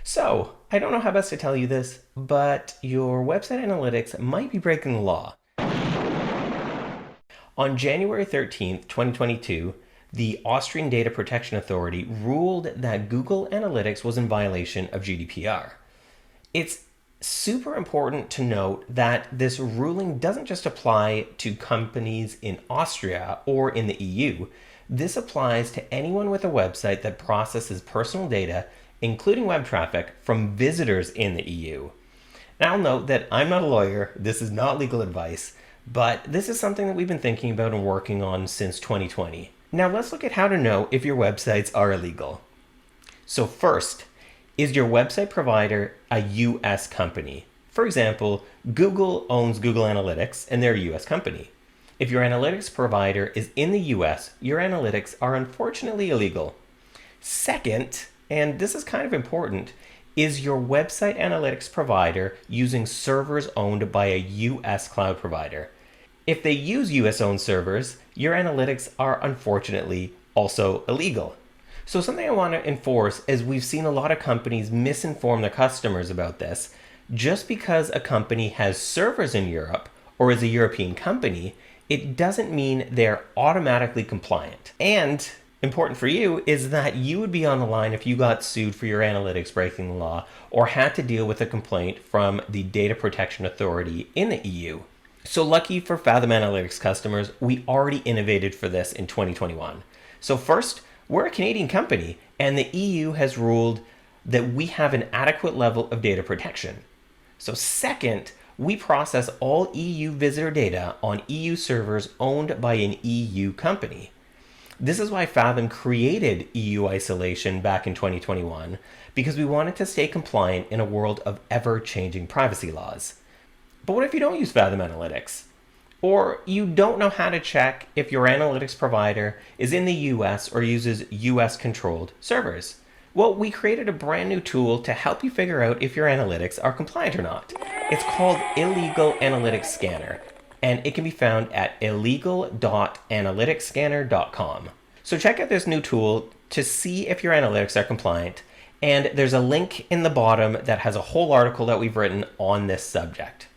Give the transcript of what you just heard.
So, I don't know how best to tell you this, but your website analytics might be breaking the law. On January 13th, 2022, the Austrian Data Protection Authority ruled that Google Analytics was in violation of GDPR. It's super important to note that this ruling doesn't just apply to companies in Austria or in the EU. This applies to anyone with a website that processes personal data, including web traffic, from visitors in the EU. Now, I'll note that I'm not a lawyer, this is not legal advice, but this is something that we've been thinking about and working on since 2020. Now, let's look at how to know if your websites are illegal. So first, is your website provider a US company? For example, Google owns Google Analytics and they're a US company. If your analytics provider is in the US, your analytics are unfortunately illegal. Second, and this is kind of important, is your website analytics provider using servers owned by a US cloud provider? If they use US owned servers, your analytics are unfortunately also illegal. So something I want to enforce is we've seen a lot of companies misinform their customers about this. Just because a company has servers in Europe or is a European company, it doesn't mean they're automatically compliant. And important for you is that you would be on the line if you got sued for your analytics breaking the law or had to deal with a complaint from the Data Protection Authority in the EU. So lucky for Fathom Analytics customers, we already innovated for this in 2021. So first, we're a Canadian company, and the EU has ruled that we have an adequate level of data protection. So second, we process all EU visitor data on EU servers owned by an EU company. This is why Fathom created EU isolation back in 2021, because we wanted to stay compliant in a world of ever-changing privacy laws. But what if you don't use Fathom Analytics? Or you don't know how to check if your analytics provider is in the US or uses US controlled servers? Well, we created a brand new tool to help you figure out if your analytics are compliant or not. It's called Illegal Analytics Scanner, and it can be found at illegal.analyticsscanner.com. So check out this new tool to see if your analytics are compliant, and there's a link in the bottom that has a whole article that we've written on this subject.